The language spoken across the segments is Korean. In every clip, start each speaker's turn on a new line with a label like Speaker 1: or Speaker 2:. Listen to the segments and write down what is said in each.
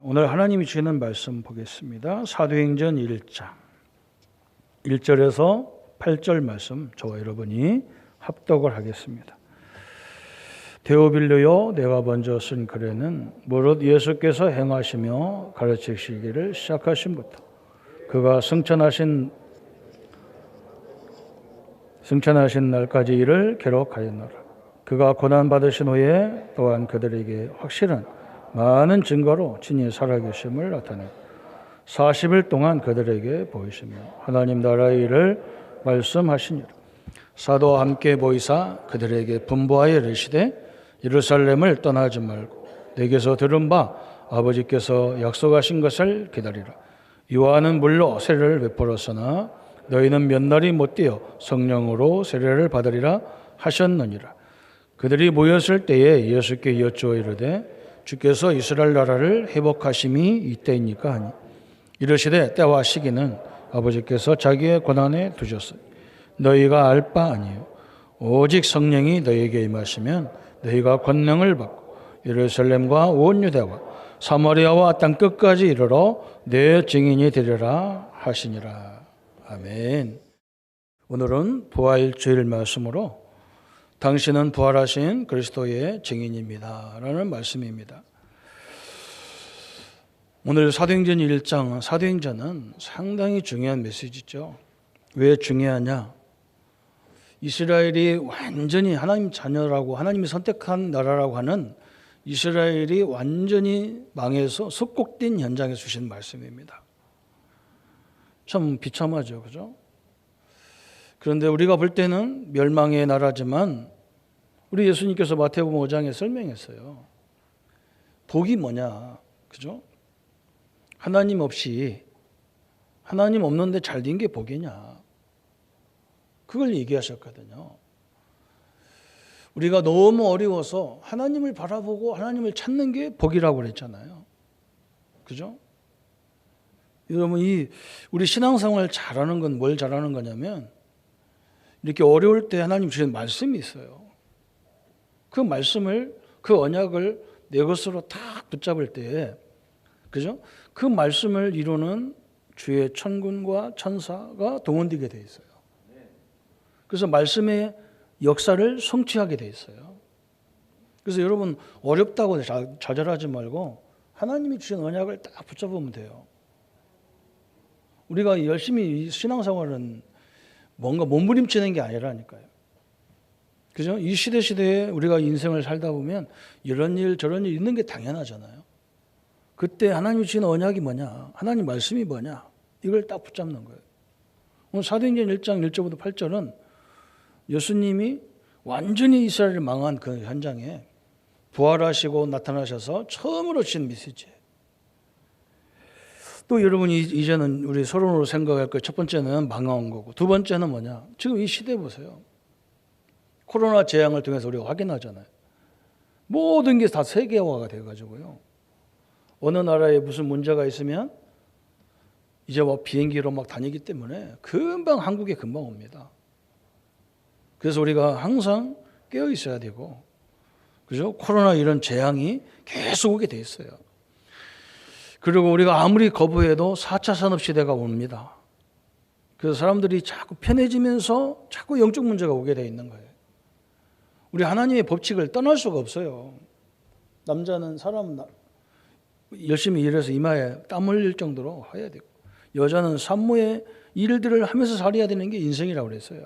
Speaker 1: 오늘 하나님이 주시는 말씀 보겠습니다. 사도행전 1장 1절에서 8절 말씀 저와 여러분이 합독을 하겠습니다. 데오빌로요, 내가 먼저 쓴 글에는 무릇 예수께서 행하시며 가르치시기를 시작하신부터 그가 승천하신 날까지 이를 기록하였노라. 그가 고난받으신 후에 또한 그들에게 확실한 많은 증거로 친히 살아계심을 나타내고 40일 동안 그들에게 보이시며 하나님 나라의 일을 말씀하시니라. 사도와 함께 보이사 그들에게 분부하여 이르시되 예루살렘을 떠나지 말고 내게서 들은 바 아버지께서 약속하신 것을 기다리라. 요한은 물로 세례를 베풀었으나 너희는 몇 날이 못 되어 성령으로 세례를 받으리라 하셨느니라. 그들이 모였을 때에 예수께 여쭈어 이르되 주께서 이스라엘 나라를 회복하심이 이때이니까 하니 이르시되 때와 시기는 아버지께서 자기의 권한에 두셨으니 너희가 알 바 아니요 오직 성령이 너희에게 임하시면 너희가 권능을 받고 예루살렘과 온 유대와 사마리아와 땅 끝까지 이르러 내 증인이 되리라 하시니라. 아멘. 오늘은 부활주일 말씀으로 당신은 부활하신 그리스도의 증인입니다 라는 말씀입니다. 오늘 사도행전 1장, 사도행전은 상당히 중요한 메시지죠. 왜 중요하냐? 이스라엘이 완전히 하나님 자녀라고 하나님이 선택한 나라라고 하는 이스라엘이 완전히 망해서 속국된 현장에 주신 말씀입니다. 참 비참하죠, 그죠? 그런데 우리가 볼 때는 멸망의 나라지만 우리 예수님께서 마태복음 5장에 설명했어요. 복이 뭐냐, 그죠? 하나님 없이, 하나님 없는데 잘 된 게 복이냐, 그걸 얘기하셨거든요. 우리가 너무 어려워서 하나님을 바라보고 하나님을 찾는 게 복이라고 그랬잖아요, 그죠? 여러분, 우리 신앙생활 잘하는 건 뭘 잘하는 거냐면 이렇게 어려울 때 하나님 주신 말씀이 있어요. 그 말씀을, 그 언약을 내 것으로 딱 붙잡을 때, 그죠? 그 말씀을 이루는 주의 천군과 천사가 동원되게 돼 있어요. 그래서 말씀의 역사를 성취하게 돼 있어요. 그래서 여러분, 어렵다고 좌절하지 말고 하나님이 주신 언약을 딱 붙잡으면 돼요. 우리가 열심히 신앙생활은 뭔가 몸부림치는 게 아니라니까요. 그죠? 이 시대에 우리가 인생을 살다 보면 이런 일 저런 일 있는 게 당연하잖아요. 그때 하나님이 주신 언약이 뭐냐, 하나님 말씀이 뭐냐, 이걸 딱 붙잡는 거예요. 오늘 사도행전 1장 1절부터 8절은 예수님이 완전히 이스라엘을 망한 그 현장에 부활하시고 나타나셔서 처음으로 주신 메시지예요. 또 여러분이 이제는 우리 서론으로 생각할 거, 첫 번째는 망한 거고, 두 번째는 뭐냐? 지금 이 시대 보세요. 코로나 재앙을 통해서 우리가 확인하잖아요. 모든 게 다 세계화가 돼가지고요. 어느 나라에 무슨 문제가 있으면 이제 뭐 비행기로 막 다니기 때문에 금방 한국에 금방 옵니다. 그래서 우리가 항상 깨어 있어야 되고, 그죠? 코로나 이런 재앙이 계속 오게 돼 있어요. 그리고 우리가 아무리 거부해도 4차 산업시대가 옵니다. 그래서 사람들이 자꾸 편해지면서 자꾸 영적 문제가 오게 돼 있는 거예요. 우리 하나님의 법칙을 떠날 수가 없어요. 남자는 사람 열심히 일해서 이마에 땀 흘릴 정도로 해야 되고, 여자는 산모의 일들을 하면서 살아야 되는 게 인생이라고 그랬어요.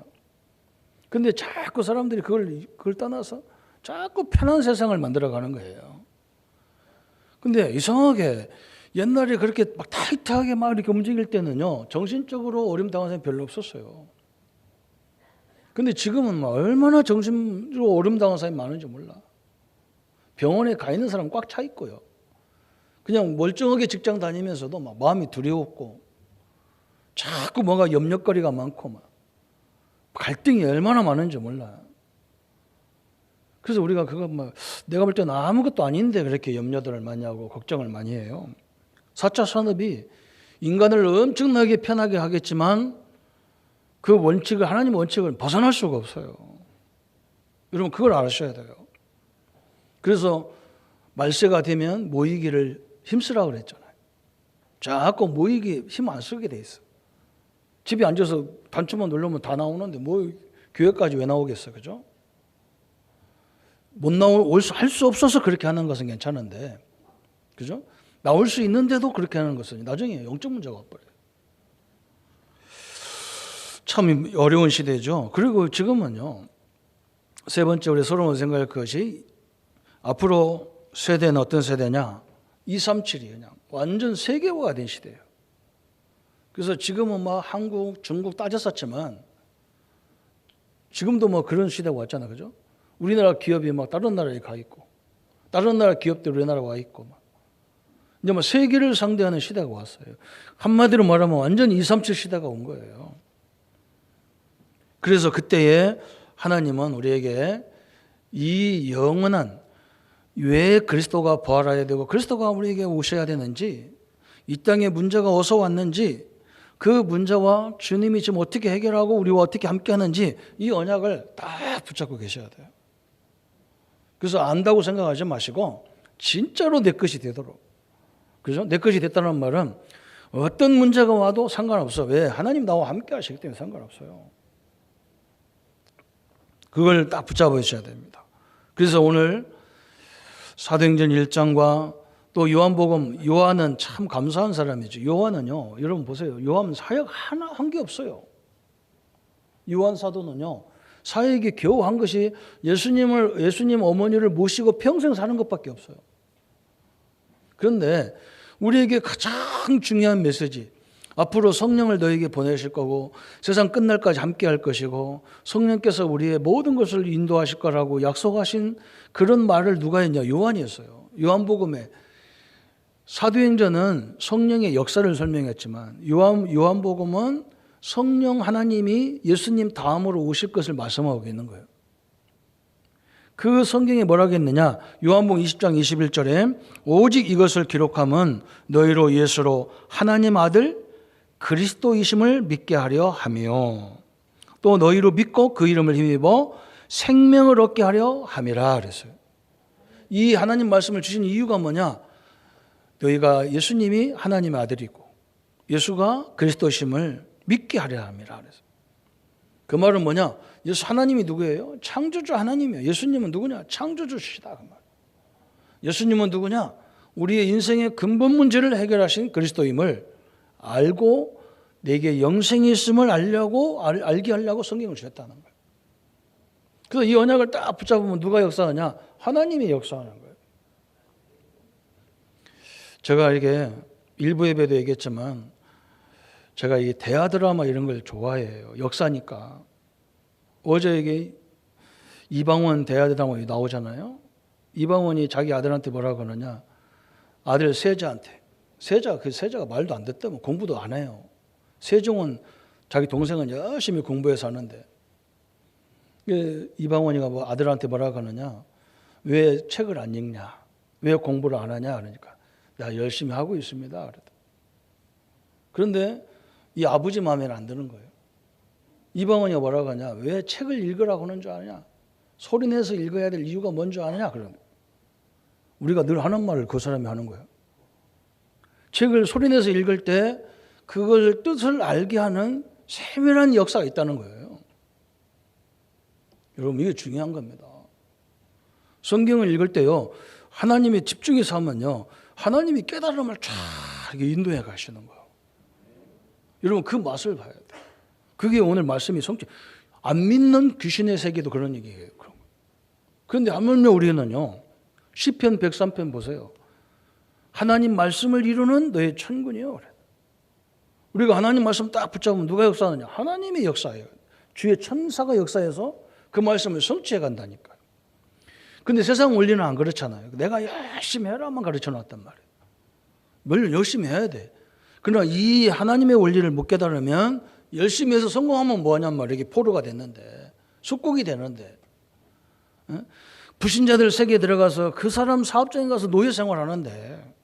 Speaker 1: 근데 자꾸 사람들이 그걸 떠나서 자꾸 편한 세상을 만들어가는 거예요. 근데 이상하게 옛날에 그렇게 막 타이트하게 막 이렇게 움직일 때는요, 정신적으로 어려움 당한 사람이 별로 없었어요. 근데 지금은 막 얼마나 정신적으로 어려움 당한 사람이 많은지 몰라. 병원에 가 있는 사람 꽉 차 있고요. 그냥 멀쩡하게 직장 다니면서도 막 마음이 두려웠고, 자꾸 뭔가 염려거리가 많고, 막 갈등이 얼마나 많은지 몰라요. 그래서 우리가 그거 막 내가 볼 때는 아무것도 아닌데 그렇게 염려들을 많이 하고 걱정을 많이 해요. 4차 산업이 인간을 엄청나게 편하게 하겠지만 그 원칙을, 하나님의 원칙을 벗어날 수가 없어요. 여러분, 그걸 아셔야 돼요. 그래서 말세가 되면 모이기를 힘쓰라고 그랬잖아요. 자꾸 모이기 힘 안 쓰게 돼 있어. 집에 앉아서 단추만 누르면 다 나오는데 뭐 교회까지 왜 나오겠어, 그죠? 못 할 수 없어서 그렇게 하는 것은 괜찮은데, 그죠? 나올 수 있는데도 그렇게 하는 것은 나중에 영적 문제가 와버려요. 참 어려운 시대죠. 그리고 지금은요, 세 번째 우리 서로 생각할 것이 앞으로 세대는 어떤 세대냐? 237이 그냥 완전 세계화가 된 시대예요. 그래서 지금은 막 한국, 중국 따졌었지만 지금도 뭐 그런 시대가 왔잖아요, 그죠? 우리나라 기업이 막 다른 나라에 가 있고, 다른 나라 기업들 우리나라 와 있고, 막 이제 뭐 세계를 상대하는 시대가 왔어요. 한마디로 말하면 완전 237 시대가 온 거예요. 그래서 그때에 하나님은 우리에게 이 영원한 왜 그리스도가 부활해야 되고 그리스도가 우리에게 오셔야 되는지, 이 땅에 문제가 어디서 왔는지, 그 문제와 주님이 지금 어떻게 해결하고 우리와 어떻게 함께 하는지 이 언약을 딱 붙잡고 계셔야 돼요. 그래서 안다고 생각하지 마시고 진짜로 내 것이 되도록, 그죠? 내 것이 됐다는 말은 어떤 문제가 와도 상관없어. 왜? 하나님 나와 함께 하시기 때문에 상관없어요. 그걸 딱 붙잡으셔야 됩니다. 그래서 오늘 사도행전 1장과 또 요한복음, 요한은 참 감사한 사람이죠. 요한은요, 여러분 보세요. 요한 사역 하나 한 게 없어요. 요한 사도는요, 사역이 겨우 한 것이 예수님 어머니를 모시고 평생 사는 것밖에 없어요. 그런데 우리에게 가장 중요한 메시지, 앞으로 성령을 너에게 보내실 거고 세상 끝날까지 함께 할 것이고 성령께서 우리의 모든 것을 인도하실 거라고 약속하신 그런 말을 누가 했냐? 요한이었어요. 요한복음에 사도행전은 성령의 역사를 설명했지만 요한복음은 성령 하나님이 예수님 다음으로 오실 것을 말씀하고 있는 거예요. 그 성경에 뭐라고 했느냐? 요한복음 20장 21절에 오직 이것을 기록함은 너희로 예수로 하나님 아들 그리스도이심을 믿게 하려 하며 또 너희로 믿고 그 이름을 힘입어 생명을 얻게 하려 함이라 그랬어요. 이 하나님 말씀을 주신 이유가 뭐냐? 너희가 예수님이 하나님의 아들이고 예수가 그리스도심을 믿게 하려 함이라 그랬어요. 그 말은 뭐냐? 예수 하나님이 누구예요? 창조주 하나님이에요. 예수님은 누구냐? 창조주시다 그 말. 예수님은 누구냐? 우리의 인생의 근본 문제를 해결하신 그리스도임을 알고 내게 영생이 있음을 알게 하려고 성경을 주셨다는 거예요. 그래서 이 언약을 딱 붙잡으면 누가 역사하냐? 하나님이 역사하는 거예요. 제가 이게 일부 예배도 얘기했지만 제가 이 대하 드라마 이런 걸 좋아해요. 역사니까. 어제 이게 이방원 대하 드라마 나오잖아요. 이방원이 자기 아들한테 뭐라고 하느냐? 아들 세자한테. 세자가 말도 안 듣다면 공부도 안 해요. 세종은 자기 동생은 열심히 공부해서 하는데 이방원이가 뭐 아들한테 뭐라고 하느냐? 왜 책을 안 읽냐? 왜 공부를 안 하냐? 그러니까 나 열심히 하고 있습니다. 그런데 이 아버지 마음에는 안 드는 거예요. 이방원이가 뭐라고 하냐? 왜 책을 읽으라고 하는 줄 아느냐? 소리내서 읽어야 될 이유가 뭔지 아느냐? 그러면 우리가 늘 하는 말을 그 사람이 하는 거예요. 책을 소리내서 읽을 때 그걸 뜻을 알게 하는 세밀한 역사가 있다는 거예요. 여러분 이게 중요한 겁니다. 성경을 읽을 때요, 하나님이 집중해서 하면요, 하나님이 깨달음을 쫙 인도해 가시는 거예요. 여러분 그 맛을 봐야 돼요. 그게 오늘 말씀이 안 믿는 귀신의 세계도 그런 얘기예요. 그런데 하물며 우리는요, 시편 103편 보세요. 하나님 말씀을 이루는 너의 천군이요. 우리가 하나님 말씀 딱 붙잡으면 누가 역사하느냐? 하나님의 역사예요. 주의 천사가 역사해서 그 말씀을 성취해 간다니까요. 근데 세상 원리는 안 그렇잖아요. 내가 열심히 해라만 가르쳐 놨단 말이에요. 뭘 열심히 해야 돼. 그러나 이 하나님의 원리를 못 깨달으면 열심히 해서 성공하면 뭐하냔 말이에요. 이게 포로가 됐는데, 숙국이 되는데, 불신자들 세계에 들어가서 그 사람 사업장에 가서 노예 생활하는데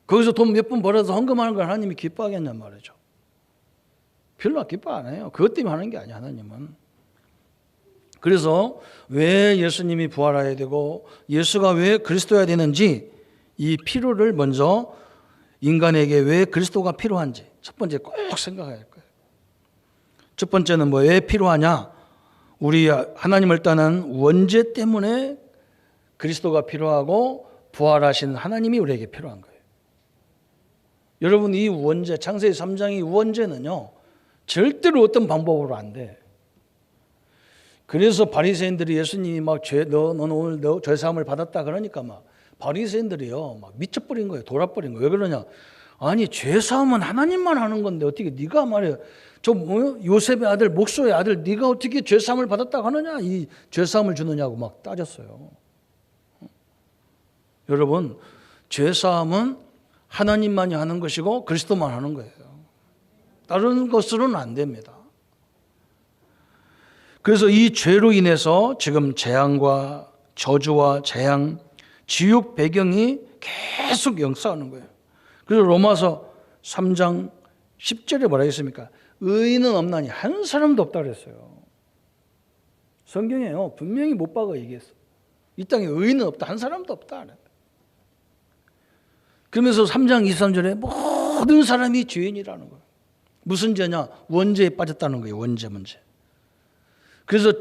Speaker 1: 거기서 돈 몇 푼 벌어서 헌금하는 걸 하나님이 기뻐하겠냔 말이죠. 별로 기뻐 안 해요. 그것 때문에 하는 게 아니야, 하나님은. 그래서 왜 예수님이 부활해야 되고 예수가 왜 그리스도여야 되는지 이 필요를 먼저 인간에게 왜 그리스도가 필요한지 첫 번째 꼭 생각해야 할 거예요. 첫 번째는 왜 필요하냐? 우리 하나님을 떠난 원죄 때문에 그리스도가 필요하고 부활하신 하나님이 우리에게 필요한 거예요. 여러분, 이 원죄, 창세기 3장의 원죄는요, 절대로 어떤 방법으로 안 돼. 그래서 바리새인들이 예수님이 막 너는 오늘 너 죄사함을 받았다 그러니까 막 바리새인들이요 막 미쳐버린 거예요. 돌아버린 거예요. 왜 그러냐? 아니 죄사함은 하나님만 하는 건데 어떻게 네가 말이야 저 요셉의 아들 목소의 아들 네가 어떻게 죄사함을 받았다고 하느냐? 이 죄사함을 주느냐고 막 따졌어요. 여러분, 죄사함은 하나님만이 하는 것이고 그리스도만 하는 거예요. 다른 것으로는 안 됩니다. 그래서 이 죄로 인해서 지금 재앙과 저주와 재앙, 지옥 배경이 계속 역사하는 거예요. 그래서 로마서 3장 10절에 뭐라 했습니까? 의인은 없나니 한 사람도 없다 그랬어요. 성경에요. 분명히 못 박아 얘기했어. 이 땅에 의인은 없다. 한 사람도 없다. 그러면서 3장 23절에 모든 사람이 죄인이라는 거예요. 무슨 죄냐? 원죄에 빠졌다는 거예요. 원죄 문제. 그래서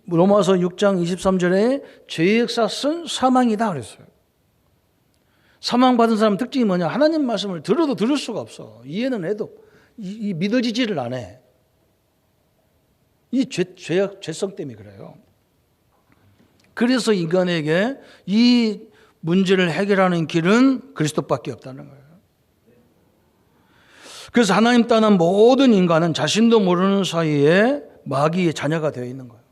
Speaker 1: 로마서 6장 23절에 죄의 역사는 사망이다 그랬어요. 사망받은 사람 특징이 뭐냐? 하나님 말씀을 들어도 들을 수가 없어. 이해는 해도 믿어지지를 않아. 이 죄성 때문에 그래요. 그래서 인간에게 이 문제를 해결하는 길은 그리스도밖에 없다는 거예요. 그래서 하나님 떠난 모든 인간은 자신도 모르는 사이에 마귀의 자녀가 되어 있는 거예요.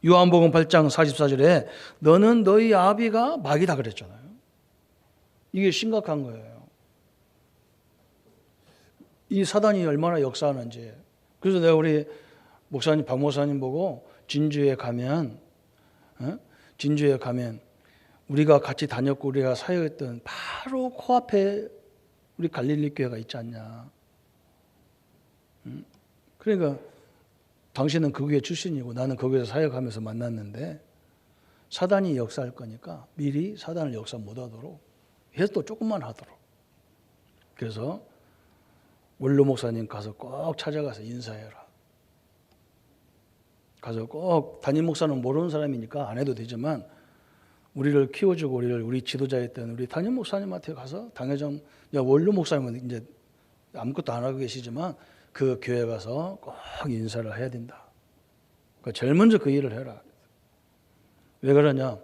Speaker 1: 요한복음 8장 44절에 너는 너희 아비가 마귀다 그랬잖아요. 이게 심각한 거예요. 이 사단이 얼마나 역사하는지. 그래서 내가 우리 목사님 박 목사님 보고 진주에 가면 우리가 같이 다녔고 우리가 사역했던 바로 코앞에 우리 갈릴리 교회가 있지 않냐. 그러니까 당신은 그 교회 출신이고 나는 거기서 사역하면서 만났는데 사단이 역사할 거니까 미리 사단을 역사 못하도록 해서 또 조금만 하도록. 그래서 원로 목사님 가서 꼭 찾아가서 인사해라. 가서 꼭 담임 목사는 모르는 사람이니까 안 해도 되지만 우리를 키워주고 우리 지도자였던 우리 담임 목사님한테 가서 당회장, 원로 목사님은 이제 아무것도 안 하고 계시지만 그 교회 가서 꼭 인사를 해야 된다. 그러니까 제일 먼저 그 일을 해라. 왜 그러냐?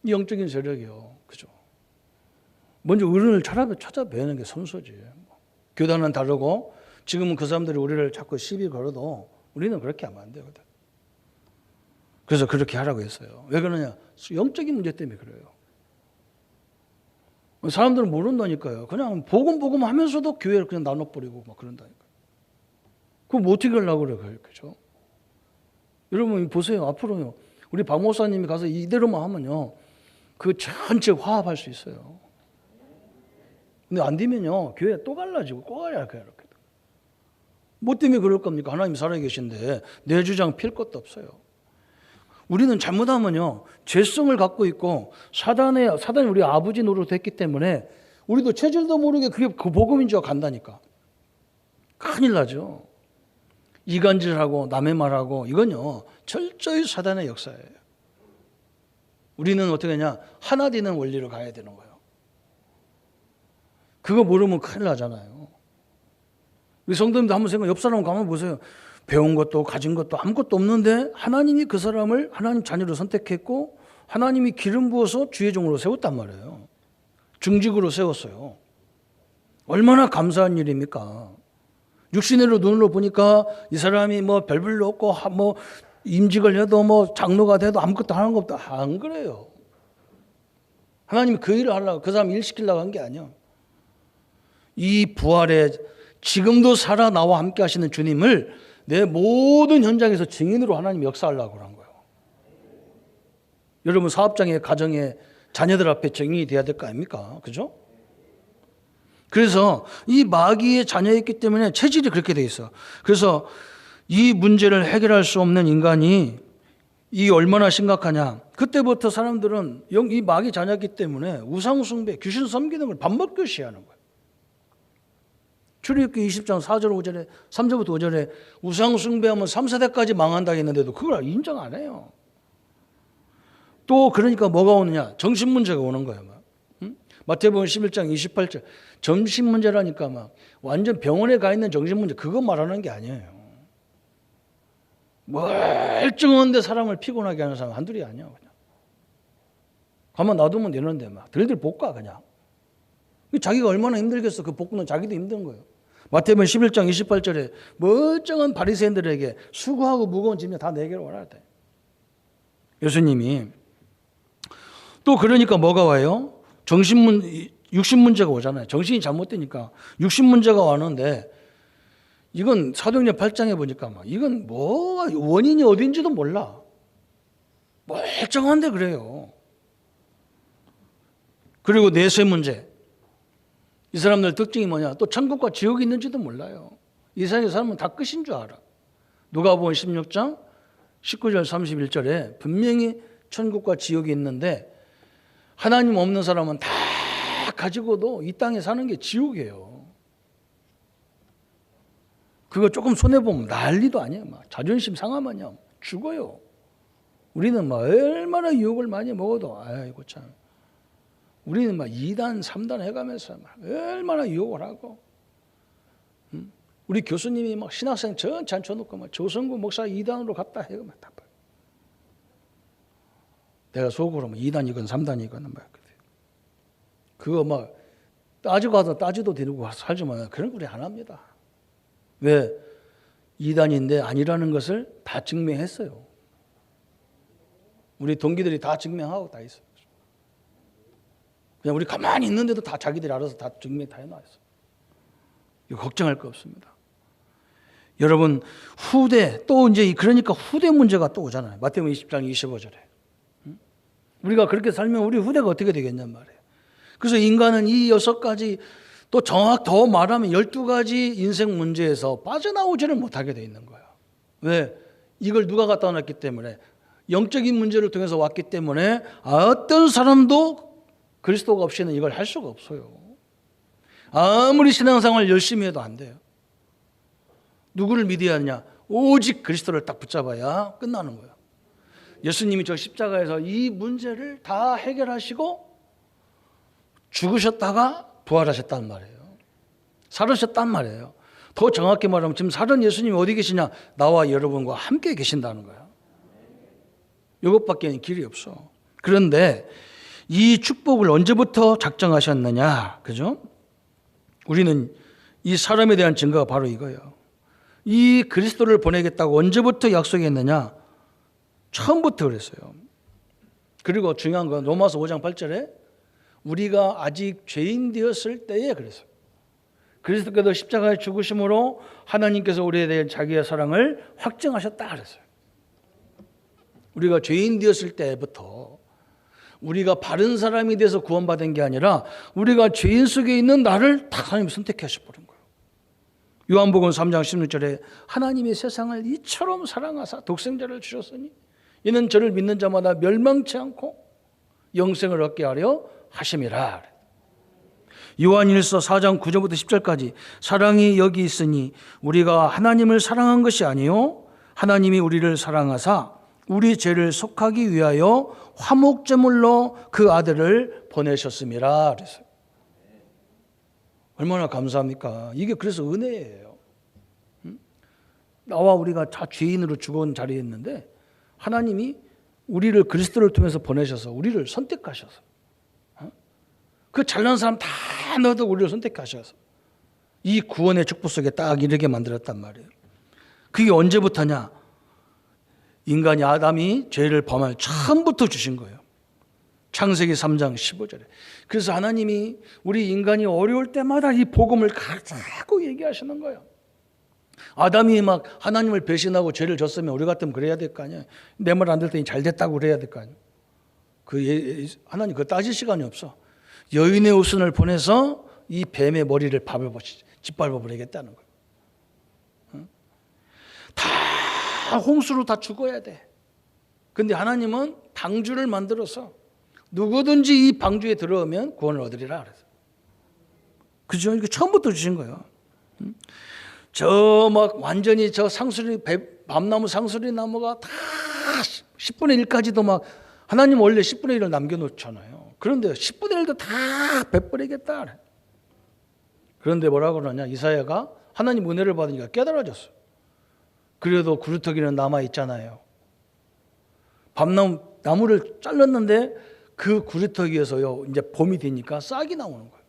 Speaker 1: 영적인 세력이요. 그죠? 먼저 어른을 찾아뵈는 게 선서지. 교단은 다르고 지금은 그 사람들이 우리를 자꾸 시비 걸어도 우리는 그렇게 하면 안 되거든. 그래서 그렇게 하라고 했어요. 왜 그러냐? 영적인 문제 때문에 그래요. 사람들은 모른다니까요. 그냥 복음 하면서도 교회를 그냥 나눠버리고 막 그런다니까요. 그럼 뭐 어떻게 하려고 그래요? 그죠? 여러분 보세요. 앞으로요. 우리 박 목사님이 가서 이대로만 하면요. 그 전체 화합할 수 있어요. 근데 안 되면요. 교회 또 갈라지고 또 가야 이렇게. 뭐 때문에 그럴 겁니까? 하나님 살아계신데 내 주장 필 것도 없어요. 우리는 잘못하면요. 죄성을 갖고 있고 사단이 우리 아버지 노릇했기 때문에 우리도 체질도 모르게 그게 그 복음인 줄 간다니까. 큰일 나죠. 이간질하고 남의 말하고 이건요. 철저히 사단의 역사예요. 우리는 어떻게 하냐. 하나 되는 원리로 가야 되는 거예요. 그거 모르면 큰일 나잖아요. 우리 성도님도 한번 옆 사람 가만 보세요. 배운 것도 가진 것도 아무것도 없는데 하나님이 그 사람을 하나님 자녀로 선택했고 하나님이 기름 부어서 주의 종으로 세웠단 말이에요. 중직으로 세웠어요. 얼마나 감사한 일입니까? 육신으로 눈으로 보니까 이 사람이 뭐 별볼로 없고 뭐 임직을 해도 뭐 장로가 돼도 아무것도 하는 거 없다. 안 그래요. 하나님이 그 일을 하려고 그 사람 일 시키려고 한 게 아니야. 이 부활에 지금도 살아 나와 함께 하시는 주님을 내 모든 현장에서 증인으로 하나님 역사하려고 한 거예요. 여러분 사업장에 가정에 자녀들 앞에 증인이 돼야 될 거 아닙니까? 그죠? 그래서 이 마귀의 자녀였기 때문에 체질이 그렇게 돼 있어. 그래서 이 문제를 해결할 수 없는 인간이 이게 얼마나 심각하냐. 그때부터 사람들은 이 마귀 자녀기 때문에 우상 숭배, 귀신 섬기는 걸 밥 먹듯이 하는 거예요. 출애굽기 20장 4절 5절에 3절부터 5절에 우상 숭배하면 3세대까지 망한다 했는데도 그걸 인정 안 해요. 또 그러니까 뭐가 오느냐? 정신 문제가 오는 거예요. 막. 마태복음 11장 28절 정신 문제라니까 막 완전 병원에 가 있는 정신 문제 그거 말하는 게 아니에요. 멀쩡한데 사람을 피곤하게 하는 사람 한둘이 아니야. 그냥. 가만 놔두면 되는데 막 들들 볶아 그냥. 자기가 얼마나 힘들겠어. 그 볶는 자기도 힘든 거예요. 마태복음 11장 28절에 멀쩡한 바리새인들에게 수고하고 무거운 짐을 다 내게로 오라 돼. 예수님이 또 그러니까 뭐가 와요? 육신 문제가 오잖아요. 정신이 잘못되니까 육신 문제가 왔는데 이건 사도행전 8장에 보니까 막 이건 뭐 원인이 어딘지도 몰라. 멀쩡한데 그래요. 그리고 내세 문제. 이 사람들 특징이 뭐냐? 또 천국과 지옥이 있는지도 몰라요. 이 세상의 사람은 다 끝인 줄 알아. 누가복음 16장 19절 31절에 분명히 천국과 지옥이 있는데 하나님 없는 사람은 다 가지고도 이 땅에 사는 게 지옥이에요. 그거 조금 손해보면 난리도 아니에요. 막 자존심 상하면요 죽어요. 우리는 막 얼마나 유혹을 많이 먹어도 아이고 참 우리는 막 2단 3단 해가면서 막 얼마나 유혹을 하고 우리 교수님이 막 신학생 전체 앉혀놓고 막 조성구 목사 2단으로 갔다 해가 막 다 내가 속으로 막 2단이건 3단이건 막 그거 막 따지도 되고 살지만 그런 거 우리 안 합니다. 왜? 2단인데 아니라는 것을 다 증명했어요. 우리 동기들이 다 증명하고 다 있어요. 그냥 우리 가만히 있는데도 다 자기들이 알아서 다 증명 다 해놨어요. 이거 걱정할 거 없습니다. 여러분 후대 또 이제 그러니까 후대 문제가 또 오잖아요. 마태복음 20장 25절에 우리가 그렇게 살면 우리 후대가 어떻게 되겠냔 말이에요. 그래서 인간은 이 6가지 또 더 말하면 12가지 인생 문제에서 빠져나오지를 못하게 돼 있는 거예요. 왜? 이걸 누가 갖다 놨기 때문에 영적인 문제를 통해서 왔기 때문에 어떤 사람도 그리스도가 없이는 이걸 할 수가 없어요. 아무리 신앙생활 열심히 해도 안 돼요. 누구를 믿어야 하느냐? 오직 그리스도를 딱 붙잡아야 끝나는 거예요. 예수님이 저 십자가에서 이 문제를 다 해결하시고 죽으셨다가 부활하셨단 말이에요. 살으셨단 말이에요. 더 정확히 말하면 지금 살은 예수님이 어디 계시냐? 나와 여러분과 함께 계신다는 거예요. 이것밖에 길이 없어. 그런데 이 축복을 언제부터 작정하셨느냐? 그죠? 우리는 이 사람에 대한 증거가 바로 이거예요. 이 그리스도를 보내겠다고 언제부터 약속했느냐? 처음부터 그랬어요. 그리고 중요한 건 로마서 5장 8절에 우리가 아직 죄인 되었을 때에 그랬어요. 그리스도께서 십자가에 죽으심으로 하나님께서 우리에 대한 자기의 사랑을 확증하셨다 그랬어요. 우리가 죄인 되었을 때부터 우리가 바른 사람이 돼서 구원받은 게 아니라 우리가 죄인 속에 있는 나를 다 하나님이 선택하셔버린 거예요. 요한복음 3장 16절에 하나님이 세상을 이처럼 사랑하사 독생자를 주셨으니 이는 저를 믿는 자마다 멸망치 않고 영생을 얻게 하려 하심이라. 요한일서 4장 9절부터 10절까지 사랑이 여기 있으니 우리가 하나님을 사랑한 것이 아니요 하나님이 우리를 사랑하사 우리 죄를 속하기 위하여 화목제물로 그 아들을 보내셨음이라 그랬어요. 얼마나 감사합니까? 이게 그래서 은혜예요. 나와 우리가 다 죄인으로 죽어온 자리에 있는데 하나님이 우리를 그리스도를 통해서 보내셔서 우리를 선택하셔서 그 잘난 사람 다 넣어도 우리를 선택하셔서 이 구원의 축복 속에 딱 이르게 만들었단 말이에요. 그게 언제부터냐? 인간이 아담이 죄를 범할 처음부터 주신 거예요. 창세기 3장 15절에. 그래서 하나님이 우리 인간이 어려울 때마다 이 복음을 자꾸 얘기하시는 거예요. 아담이 막 하나님을 배신하고 죄를 졌으면 우리 같으면 그래야 될 거 아니에요. 내 말 안 들더니 잘 됐다고 그래야 될 거 아니에요. 하나님 그거 따질 시간이 없어. 여인의 후손을 보내서 이 뱀의 머리를 짓밟아 버리겠다는 거예요. 다 홍수로 다 죽어야 돼. 근데 하나님은 방주를 만들어서 누구든지 이 방주에 들어오면 구원을 얻으리라 그래서. 그죠? 이거 처음부터 주신 거예요. 저 막 완전히 저 상수리 밤나무 상수리 나무가 다 10분의 1까지도 막 하나님 원래 10분의 1을 남겨놓잖아요. 그런데 10분의 1도 다 베풀이겠다. 그런데 뭐라고 그러냐? 이사야가 하나님 은혜를 받으니까 깨달아졌어. 그래도 구루터기는 남아 있잖아요. 나무를 잘랐는데 그 구루터기에서요 이제 봄이 되니까 싹이 나오는 거예요.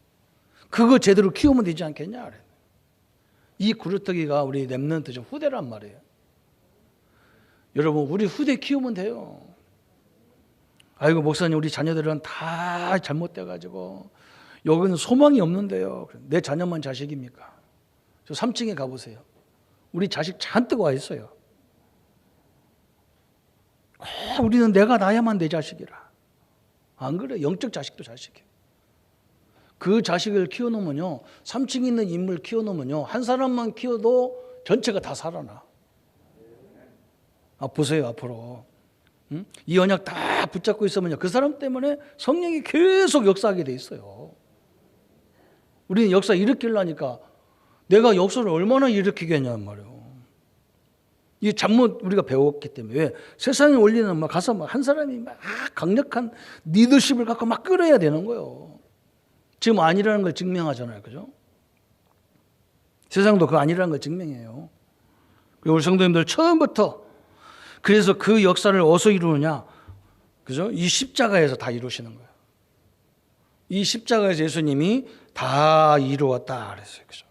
Speaker 1: 그거 제대로 키우면 되지 않겠냐? 그래. 이 구루터기가 우리 렘넌트 좀 후대란 말이에요. 여러분 우리 후대 키우면 돼요. 아이고 목사님 우리 자녀들은 다 잘못돼가지고 여기는 소망이 없는데요. 내 자녀만 자식입니까? 저 3층에 가보세요. 우리 자식 잔뜩 와 있어요. 우리는 내가 낳아야만 내 자식이라. 안 그래? 영적 자식도 자식이에요. 그 자식을 키워놓으면요 3층에 있는 인물 키워놓으면요 한 사람만 키워도 전체가 다 살아나. 보세요 앞으로. 이 언약 다 붙잡고 있으면요 그 사람 때문에 성령이 계속 역사하게 돼 있어요. 우리는 역사 일으키려니까 내가 역사를 얼마나 일으키겠냐는 말이에요. 이 잘못 우리가 배웠기 때문에. 왜? 세상의 원리는 막 가서 막 한 사람이 막 강력한 리더십을 갖고 막 끌어야 되는 거예요. 지금 아니라는 걸 증명하잖아요. 그죠? 세상도 그 아니라는 걸 증명해요. 그리고 우리 성도님들 처음부터 그래서 그 역사를 어디서 이루느냐? 그죠? 이 십자가에서 다 이루시는 거예요. 이 십자가에서 예수님이 다 이루었다 그랬어요. 그죠?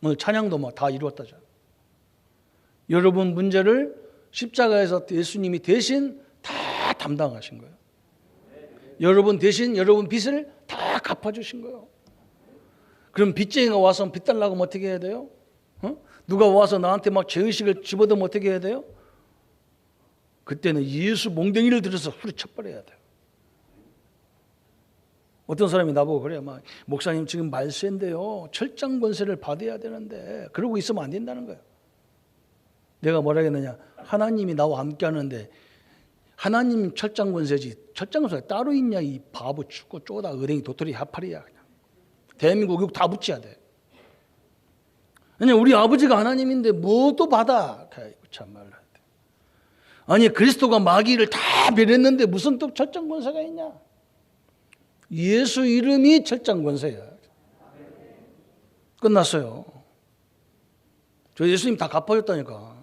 Speaker 1: 오늘 찬양도 뭐 다 이루었다죠. 여러분 문제를 십자가에서 예수님이 대신 다 담당하신 거예요. 여러분 대신 여러분 빚을 다 갚아주신 거예요. 그럼 빚쟁이가 와서 빚 달라고 하면 어떻게 해야 돼요? 누가 와서 나한테 막 죄의식을 집어넣으면 어떻게 해야 돼요? 그때는 예수 몽둥이를 들어서 후려쳐버려야 돼요. 어떤 사람이 나보고 그래요. 막 목사님 지금 말세인데요. 철장 권세를 받아야 되는데 그러고 있으면 안 된다는 거예요. 내가 뭐라 했느냐. 하나님이 나와 함께 하는데 하나님 철장 권세지 철장 권세가 따로 있냐. 이 바보 죽고 쪼다 의랭이 도토리 하파리야. 그냥. 대한민국 욕 다 붙여야 돼. 그냥 우리 아버지가 하나님인데 뭐 또 받아. 참말로. 아니 그리스도가 마귀를 다 멸했는데 무슨 또 철장 권세가 있냐. 예수 이름이 철장 권세야. 끝났어요. 저 예수님 다 갚아줬다니까.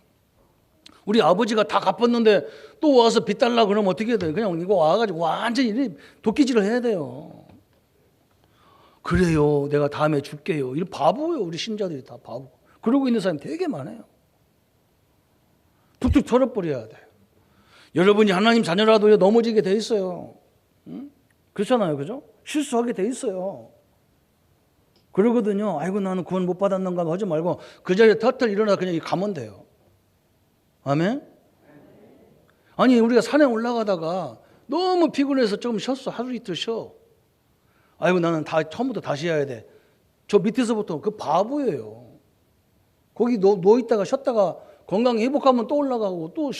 Speaker 1: 우리 아버지가 다 갚았는데 또 와서 빚 달라고 그러면 어떻게 해야 돼요? 그냥 이거 와가지고 완전히 도끼질을 해야 돼요. 그래요. 내가 다음에 줄게요. 이 바보예요. 우리 신자들이 다 바보. 그러고 있는 사람이 되게 많아요. 툭툭 털어버려야 돼요. 여러분이 하나님 자녀라도 넘어지게 돼 있어요. 응? 그렇잖아요. 그죠? 실수하게 돼 있어요. 그러거든요. 아이고 나는 구원 못 받았는가 하지 말고 그 자리에 털털 일어나 그냥 가면 돼요. 아멘? 아니 우리가 산에 올라가다가 너무 피곤해서 조금 쉬었어. 하루 이틀 쉬어. 아이고 나는 처음부터 다시 해야 돼. 저 밑에서부터 그 바보예요. 거기 누워있다가 쉬었다가 건강 회복하면 또 올라가고 또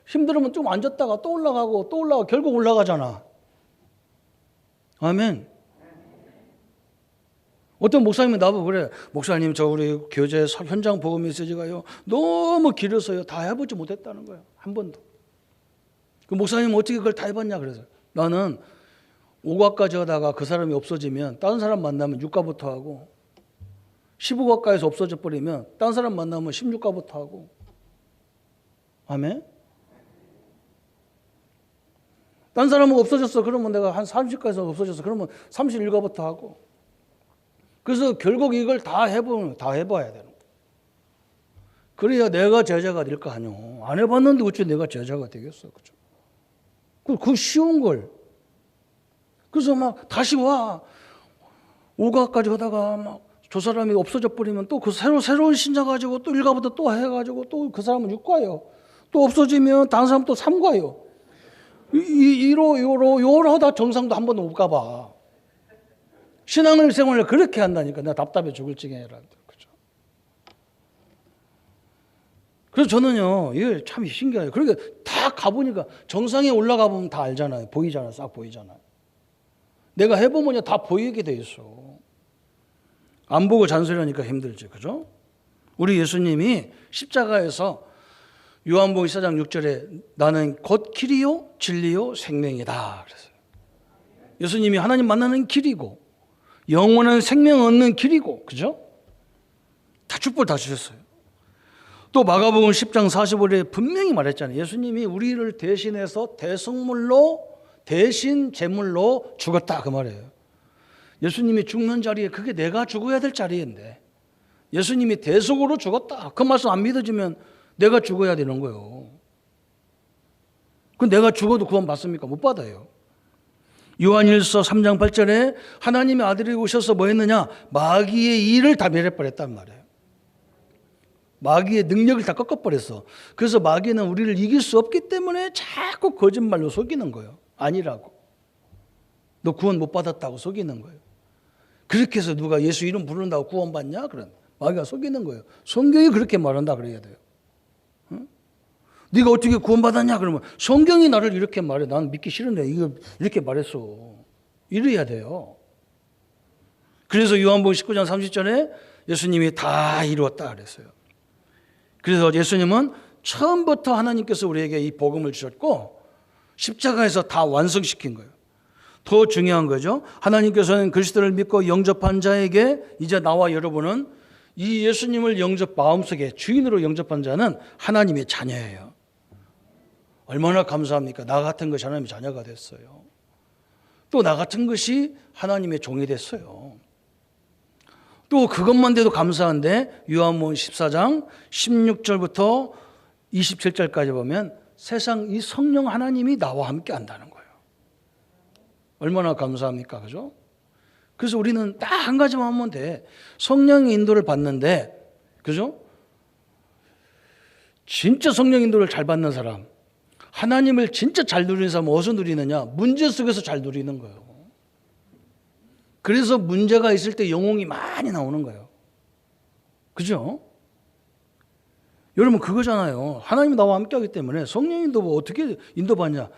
Speaker 1: 힘들으면 좀 앉았다가 또 올라가고 또 올라가고 결국 올라가잖아. 아멘. 어떤 목사님이 나보고 그래. 목사님 저 우리 교제 현장 복음 메시지가요 너무 길어서요 다 해보지 못했다는 거예요. 한 번도. 그 목사님 어떻게 그걸 다 해봤냐 그래서 나는 5과까지 하다가 그 사람이 없어지면 다른 사람 만나면 6과부터 하고 15과까지서 없어져 버리면 다른 사람 만나면 16과부터 하고. 아멘. 딴 사람은 없어졌어. 그러면 내가 한 30과에서 없어졌어. 그러면 31과부터 하고. 그래서 결국 이걸 다 해봐야 되는 거야. 그래야 내가 제자가 될 거 아니오. 안 해봤는데 어째 내가 제자가 되겠어. 그죠? 그 쉬운 걸. 그래서 막 다시 와. 5과까지 하다가 막 저 사람이 없어져 버리면 또 그 새로운 신자 가지고 또 1과부터 또 해가지고 또 그 사람은 6과예요. 또 없어지면 다른 사람 또 3과예요. 요로 하다 정상도 한 번도 못 가봐. 신앙생활을 그렇게 한다니까. 내가 답답해 죽을 지경이라. 그죠? 그래서 저는요, 이게 참 신기해요. 그러니까 다 가보니까 정상에 올라가 보면 다 알잖아요. 보이잖아요. 싹 보이잖아요. 내가 해보면요, 다 보이게 돼 있어. 안 보고 잔소리하니까 힘들지, 그죠? 우리 예수님이 십자가에서 요한복음 14장 6절에 나는 곧 길이요, 진리요, 생명이다 그랬어요. 예수님이 하나님 만나는 길이고 영원한 생명 얻는 길이고, 그죠? 다 축복을 다 주셨어요. 또 마가복음 10장 45절에 분명히 말했잖아요. 예수님이 우리를 대신해서 대속물로 대신 제물로 죽었다 그 말이에요. 예수님이 죽는 자리에 그게 내가 죽어야 될 자리인데 예수님이 대속으로 죽었다. 그 말씀 안 믿어지면 내가 죽어야 되는 거예요. 그 내가 죽어도 구원 받습니까? 못 받아요. 요한일서 3장 8절에 하나님의 아들이 오셔서 뭐 했느냐? 마귀의 일을 다 멸해버렸단 말이에요. 마귀의 능력을 다 꺾어버렸어. 그래서 마귀는 우리를 이길 수 없기 때문에 자꾸 거짓말로 속이는 거예요. 아니라고. 너 구원 못 받았다고 속이는 거예요. 그렇게 해서 누가 예수 이름 부른다고 구원 받냐? 그런 마귀가 속이는 거예요. 성경이 그렇게 말한다 그래야 돼요. 응? 네가 어떻게 구원 받았냐? 그러면 성경이 나를 이렇게 말해. 나는 믿기 싫은데 이거 이렇게 말했어. 이래야 돼요. 그래서 요한복음 19장 30절에 예수님이 다 이루었다 그랬어요. 그래서 예수님은 처음부터 하나님께서 우리에게 이 복음을 주셨고 십자가에서 다 완성시킨 거예요. 더 중요한 거죠. 하나님께서는 그리스도를 믿고 영접한 자에게 이제 나와 여러분은 이 예수님을 마음속에 주인으로 영접한 자는 하나님의 자녀예요. 얼마나 감사합니까? 나 같은 것이 하나님의 자녀가 됐어요. 또 나 같은 것이 하나님의 종이 됐어요. 또 그것만 돼도 감사한데 요한복음 14장 16절부터 27절까지 보면 세상 이 성령 하나님이 나와 함께 한다는 거예요. 얼마나 감사합니까? 그죠? 그래서 우리는 딱 한 가지만 하면 돼. 성령의 인도를 받는데, 그죠? 진짜 성령 인도를 잘 받는 사람, 하나님을 진짜 잘 누리는 사람은 어디서 누리느냐? 문제 속에서 잘 누리는 거예요. 그래서 문제가 있을 때 영혼이 많이 나오는 거예요. 그죠? 여러분 그거잖아요. 하나님이 나와 함께하기 때문에 성령 인도 뭐 어떻게 인도받냐?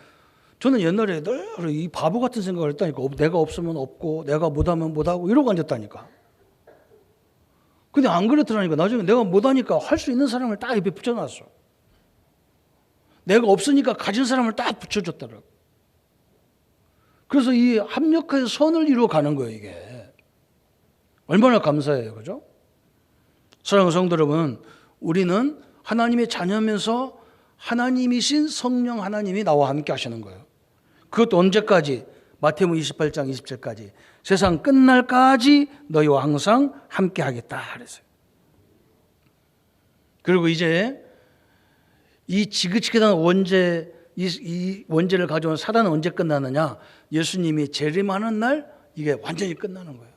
Speaker 1: 저는 옛날에 늘 이 바보 같은 생각을 했다니까. 내가 없으면 없고 내가 못하면 못하고 이러고 앉았다니까. 근데 안 그렇더라니까. 나중에 내가 못하니까 할 수 있는 사람을 딱 옆에 붙여놨어. 내가 없으니까 가진 사람을 딱 붙여줬더라고. 그래서 이 합력해서 선을 이루어가는 거예요, 이게. 얼마나 감사해요, 그죠? 사랑하는 성도 여러분, 우리는 하나님의 자녀면서 하나님이신 성령 하나님이 나와 함께 하시는 거예요. 그것도 언제까지? 마태복음 28장 20절까지. 세상 끝날까지 너희와 항상 함께 하겠다 그랬어요. 그리고 이제 이 지긋지긋한 원죄, 이 원죄를 가져온 사단은 언제 끝나느냐? 예수님이 재림하는 날 이게 완전히 끝나는 거예요.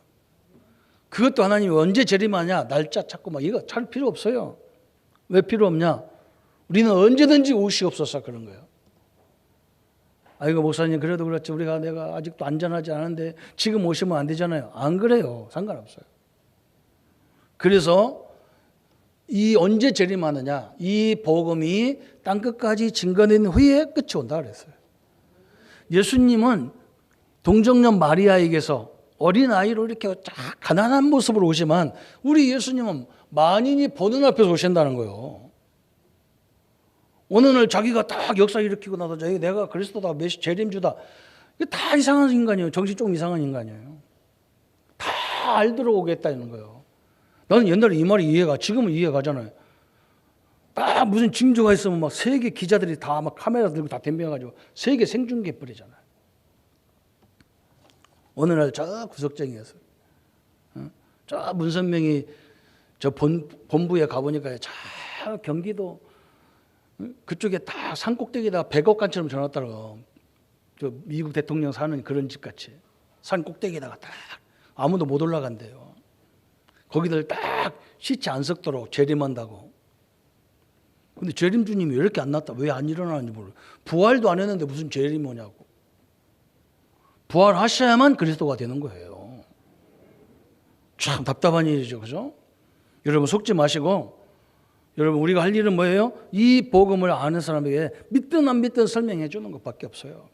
Speaker 1: 그것도 하나님이 언제 재림하냐? 날짜 찾고 막 이거 잘 필요 없어요. 왜 필요 없냐? 우리는 언제든지 오시옵소서 그런 거예요. 아이고 목사님 그래도 그렇지 내가 아직도 안전하지 않은데 지금 오시면 안 되잖아요. 안 그래요. 상관없어요. 그래서 이 언제 재림하느냐? 이 복음이 땅끝까지 증거된 후에 끝이 온다 그랬어요. 예수님은 동정녀 마리아에게서 어린아이로 이렇게 쫙 가난한 모습으로 오지만 우리 예수님은 만인이 보는 앞에서 오신다는 거예요. 어느 날 자기가 딱 역사 일으키고 나서 내가 그리스도다, 메시 재림주다. 이게 다 이상한 인간이에요. 정신 좀 이상한 인간이에요. 다 알도록 오겠다는 거예요. 나는 옛날에 이 말이 이해가, 지금은 이해가 가잖아요. 딱 무슨 징조가 있으면 막 세계 기자들이 다 막 카메라 들고 다 덤벼가지고 세계 생중계 뿌리잖아요. 어느 날 저 구석쟁이에서 저 문선명이 저 본부에 가보니까 저 경기도 그쪽에 다 산꼭대기에다 백악관처럼 전놨다가 저 미국 대통령 사는 그런 집 같이 산 꼭대기에다가 딱 아무도 못 올라간대요. 거기들 딱 시체 안 썩도록 재림한다고. 근데 재림 주님이 왜 이렇게 안 났다? 왜 안 일어나는지 몰라. 부활도 안 했는데 무슨 재림이 오냐고. 부활하셔야만 그리스도가 되는 거예요. 참 답답한 일이죠, 그죠? 여러분 속지 마시고 여러분 우리가 할 일은 뭐예요? 이 복음을 아는 사람에게 믿든 안 믿든 설명해 주는 것밖에 없어요.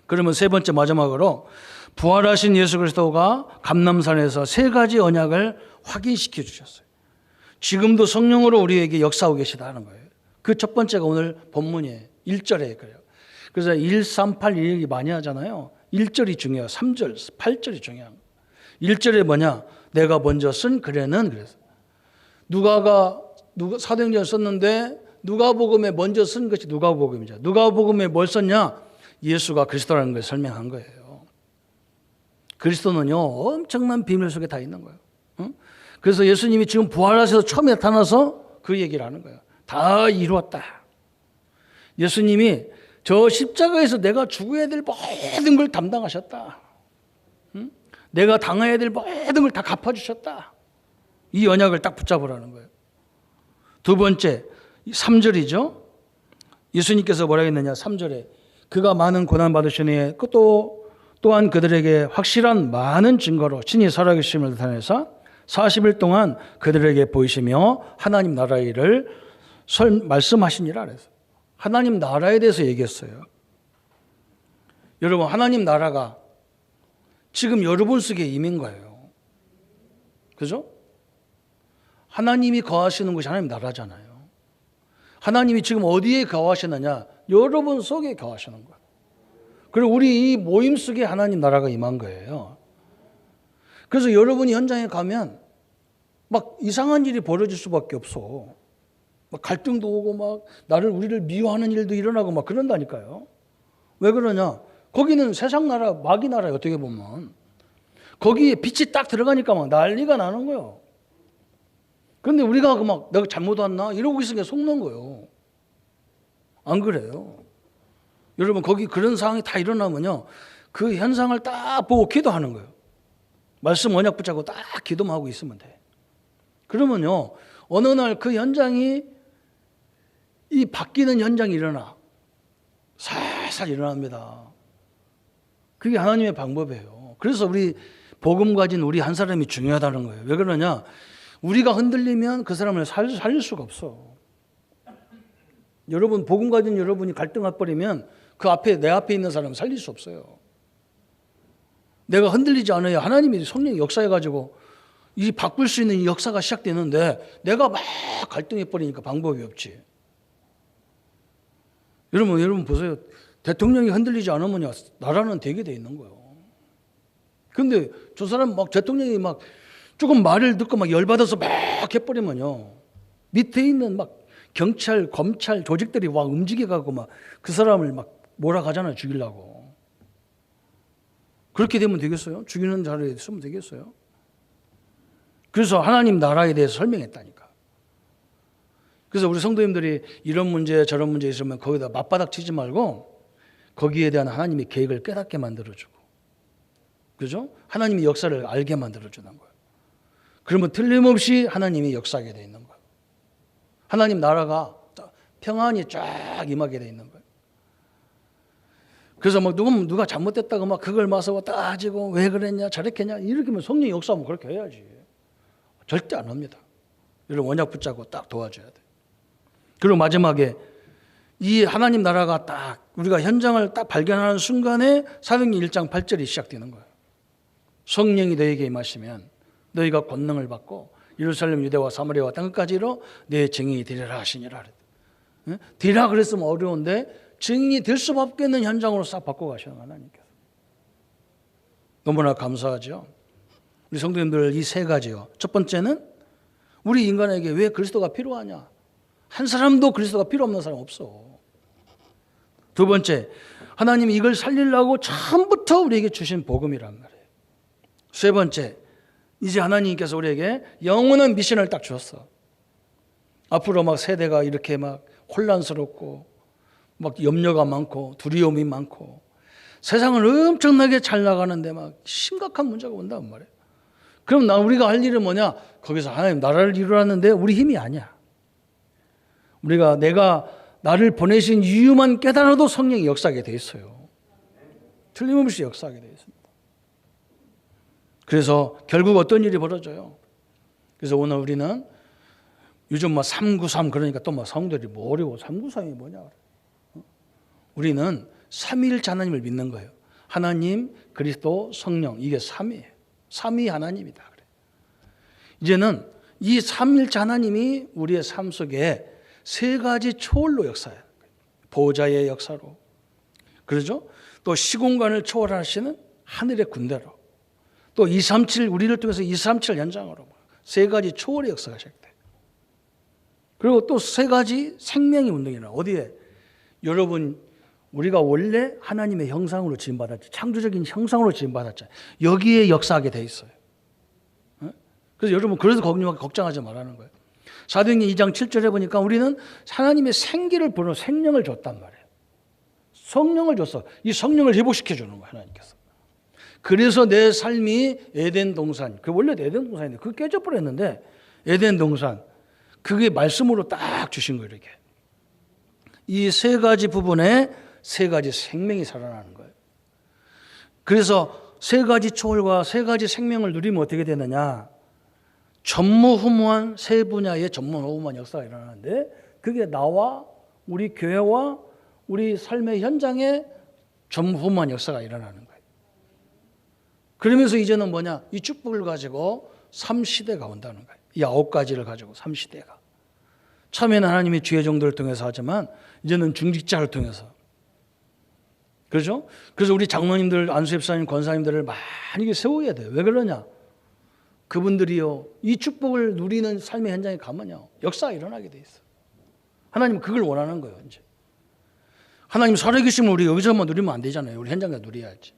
Speaker 1: 그러면 세 번째 마지막으로 부활하신 예수 그리스도가 감람산에서 세 가지 언약을 확인시켜 주셨어요. 지금도 성령으로 우리에게 역사하고 계시다는 거예요. 그 첫 번째가 오늘 본문이에요. 1절에 그래요. 그래서 1, 3, 8 얘기 많이 하잖아요. 1절이 중요해요. 3절, 8절이 중요한 거예요. 1절에 뭐냐? 내가 먼저 쓴 글에는 그래서 누가 사도행전을 썼는데 누가복음에 먼저 쓴 것이 누가복음이죠. 누가복음에 뭘 썼냐? 예수가 그리스도라는 걸 설명한 거예요. 그리스도는요 엄청난 비밀 속에 다 있는 거예요. 응? 그래서 예수님이 지금 부활하셔서 처음 나타나서 그 얘기를 하는 거예요. 다 이루었다. 예수님이 저 십자가에서 내가 죽어야 될 모든 걸 담당하셨다. 응? 내가 당해야 될 모든 걸 다 갚아주셨다. 이 언약을 딱 붙잡으라는 거예요. 두 번째 3절이죠. 예수님께서 뭐라 했느냐 3절에 그가 많은 고난 받으시니 또한 그들에게 확실한 많은 증거로 신이 살아계심을 나타내서 40일 동안 그들에게 보이시며 하나님 나라의 일을 말씀하시니라 그래서 하나님 나라에 대해서 얘기했어요. 여러분 하나님 나라가 지금 여러분 속에 임한 거예요. 그죠? 하나님이 거하시는 것이 하나님 나라잖아요. 하나님이 지금 어디에 거하시느냐? 여러분 속에 거하시는 거예요. 그리고 우리 이 모임 속에 하나님 나라가 임한 거예요. 그래서 여러분이 현장에 가면 막 이상한 일이 벌어질 수밖에 없어. 막 갈등도 오고 막 우리를 미워하는 일도 일어나고 막 그런다니까요. 왜 그러냐? 거기는 세상 나라, 마귀 나라예요. 어떻게 보면. 거기에 빛이 딱 들어가니까 막 난리가 나는 거예요. 그런데 우리가 막 내가 잘못 왔나? 이러고 있으니까 속는 거예요. 안 그래요? 여러분 거기 그런 상황이 다 일어나면요. 그 현상을 딱 보고 기도하는 거예요. 말씀 언약 붙잡고 딱 기도만 하고 있으면 돼. 그러면요. 어느 날 그 현장이 이 바뀌는 현장이 일어나. 살살 일어납니다. 그게 하나님의 방법이에요. 그래서 우리 복음 가진 우리 한 사람이 중요하다는 거예요. 왜 그러냐? 우리가 흔들리면 그 사람을 살릴 수가 없어. 여러분 복음 가진 여러분이 갈등해 버리면 내 앞에 있는 사람을 살릴 수 없어요. 내가 흔들리지 않아야 하나님이 성령이 역사해가지고 이 바꿀 수 있는 이 역사가 시작되는데 내가 막 갈등해 버리니까 방법이 없지. 여러분 보세요. 대통령이 흔들리지 않으면 나라는 되게 돼 있는 거예요. 근데 저 사람 막 대통령이 막 조금 말을 듣고 막 열받아서 막 해버리면요. 밑에 있는 막 경찰, 검찰 조직들이 막 움직여가고 막 그 사람을 막 몰아가잖아요. 죽이려고. 그렇게 되면 되겠어요? 죽이는 자리에 있으면 되겠어요? 그래서 하나님 나라에 대해서 설명했다니까. 그래서 우리 성도님들이 이런 문제 저런 문제 있으면 거기다 맞바닥 치지 말고 거기에 대한 하나님의 계획을 깨닫게 만들어주고, 그죠? 하나님의 역사를 알게 만들어주는 거예요. 그러면 틀림없이 하나님이 역사하게 돼 있는 거예요. 하나님 나라가 평안이 쫙 임하게 돼 있는 거예요. 그래서 막 누가 잘못됐다고 막 그걸 마서 따지고 왜 그랬냐 저렇게 했냐 이렇게 하면 성령이 역사하면 그렇게 해야지. 절대 안 합니다. 여러분 언약 붙잡고 딱 도와줘야 돼. 그리고 마지막에 이 하나님 나라가 딱 우리가 현장을 딱 발견하는 순간에 사도행전 1장 8절이 시작되는 거예요. 성령이 너희에게 임하시면 너희가 권능을 받고 예루살렘 유대와 사마리아와 땅끝까지로 내 증인이 되리라 하시니라. 되리라 그랬으면 어려운데 증인이 될 수밖에 없는 현장으로 싹 바꿔가시는 하나님께서. 너무나 감사하죠. 우리 성도님들 이 세 가지요. 첫 번째는 우리 인간에게 왜 그리스도가 필요하냐. 한 사람도 그리스도가 필요 없는 사람 없어. 두 번째, 하나님이 이걸 살리려고 처음부터 우리에게 주신 복음이란 말이에요. 세 번째, 이제 하나님께서 우리에게 영원한 미션을 딱 주었어. 앞으로 막 세대가 이렇게 막 혼란스럽고 막 염려가 많고 두려움이 많고 세상을 엄청나게 잘 나가는데 막 심각한 문제가 온단 말이에요. 그럼 우리가 할 일은 뭐냐? 거기서 하나님 나라를 이루라는데 우리 힘이 아니야. 우리가 내가 나를 보내신 이유만 깨달아도 성령이 역사하게 돼 있어요. 틀림없이 역사하게 돼 있습니다. 그래서 결국 어떤 일이 벌어져요? 그래서 오늘 우리는 요즘 뭐 393 그러니까 또 뭐 성도들이 뭐 어려워. 393이 뭐냐 그래. 우리는 삼위일체 하나님을 믿는 거예요. 하나님, 그리스도, 성령, 이게 삼위예요. 삼위 하나님이다 그래. 이제는 이 삼위일체 하나님이 우리의 삶 속에 세 가지 초월로 역사해요. 보좌의 역사로, 그러죠? 또 시공간을 초월하시는 하늘의 군대로, 또 237 우리를 통해서 237 연장으로 세 가지 초월의 역사가 시작돼요. 그리고 또 세 가지 생명의 운동이나 어디에 여러분 우리가 원래 하나님의 형상으로 지음받았지, 창조적인 형상으로 지음받았잖아요. 여기에 역사하게 돼 있어요. 그래서 여러분 그래서 걱정하지 말라는 거예요. 사도행전 2장 7절에 보니까 우리는 하나님의 생기를 부르는 생명을 줬단 말이에요. 성령을 줬어. 이 성령을 회복시켜 주는 거예요, 하나님께서. 그래서 내 삶이 에덴 동산, 그 원래 에덴 동산인데 그거 깨져버렸는데 에덴 동산, 그게 말씀으로 딱 주신 거예요. 이렇게 이 세 가지 부분에 세 가지 생명이 살아나는 거예요. 그래서 세 가지 초월과 세 가지 생명을 누리면 어떻게 되느냐, 전무후무한 세 분야의 전무후무한 역사가 일어나는데 그게 나와 우리 교회와 우리 삶의 현장에 전무후무한 역사가 일어나는 거예요. 그러면서 이제는 뭐냐, 이 축복을 가지고 3시대가 온다는 거예요. 이 9가지를 가지고 3시대가. 처음에는 하나님의 주의 종들을 통해서 하지만 이제는 중직자를 통해서. 그렇죠? 그래서 우리 장로님들, 안수집사님, 권사님들을 많이 세워야 돼요. 왜 그러냐? 그분들이요, 이 축복을 누리는 삶의 현장에 가면요, 역사가 일어나게 돼 있어. 하나님은 그걸 원하는 거예요. 이제 하나님 살아계심을 우리 여기서만 누리면 안 되잖아요. 우리 현장에서 누려야지.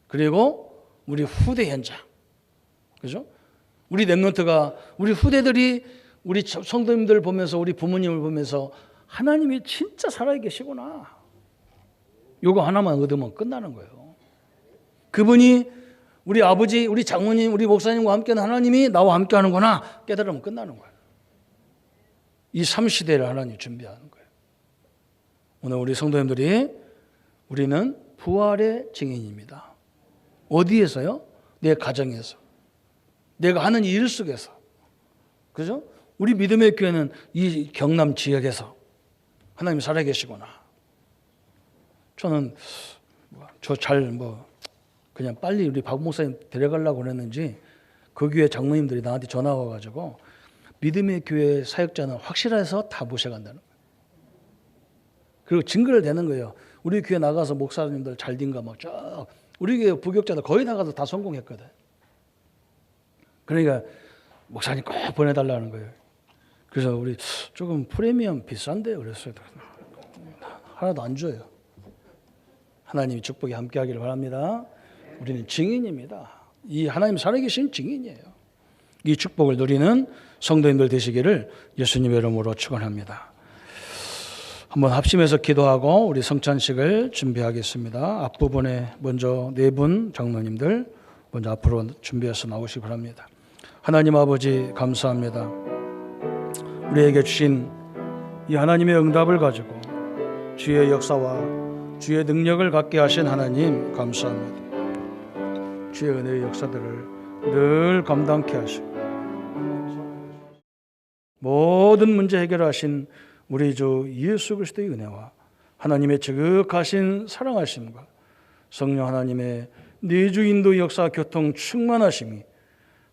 Speaker 1: 그리고 우리 후대 현장, 그죠? 우리 랩런트가, 우리 후대들이 우리 성도님들 보면서, 우리 부모님을 보면서 하나님이 진짜 살아계시구나, 요거 하나만 얻으면 끝나는 거예요. 그분이 우리 아버지, 우리 장모님, 우리 목사님과 함께하는 하나님이 나와 함께 하는구나 깨달으면 끝나는 거예요. 이 3시대를 하나님이 준비하는 거예요. 오늘 우리 성도님들이, 우리는 부활의 증인입니다. 어디에서요? 내 가정에서, 내가 하는 일 속에서, 그죠? 우리 믿음의 교회는 이 경남 지역에서 하나님이 살아계시구나. 저는 그냥 빨리 우리 박 목사님 데려가려고 그랬는지 그 교회 장로님들이 나한테 전화 와가지고 믿음의 교회 사역자는 확실해서 다 모셔간다는 거예요. 그리고 증거를 대는 거예요. 우리 교회 나가서 목사님들 잘 된가 막 쫙, 우리 교회 부교육자들 거의 나가서 다 성공했거든. 그러니까 목사님 꼭 보내달라는 거예요. 그래서 우리 조금 프리미엄 비싼데 그랬어요. 하나도 안 줘요. 하나님이 축복이 함께하기를 바랍니다. 우리는 증인입니다. 이 하나님 살아계신 증인이에요. 이 축복을 누리는 성도님들 되시기를 예수님의 이름으로 축원합니다. 한번 합심해서 기도하고 우리 성찬식을 준비하겠습니다. 앞부분에 먼저 네 분 장로님들 먼저 앞으로 준비해서 나오시기 바랍니다. 하나님 아버지 감사합니다. 우리에게 주신 이 하나님의 응답을 가지고 주의 역사와 주의 능력을 갖게 하신 하나님 감사합니다. 주의 은혜의 역사들을 늘 감당케 하시고 모든 문제 해결하신 우리 주 예수 그리스도의 은혜와 하나님의 지극하신 사랑하심과 성령 하나님의 내주 인도 역사 교통 충만하심이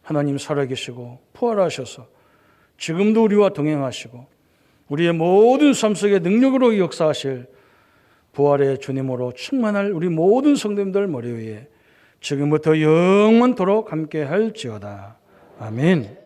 Speaker 1: 하나님 살아계시고 부활하셔서 지금도 우리와 동행하시고 우리의 모든 삶 속에 능력으로 역사하실 부활의 주님으로 충만할 우리 모든 성도님들 머리 위에 지금부터 영원토록 함께 할지어다. 아멘.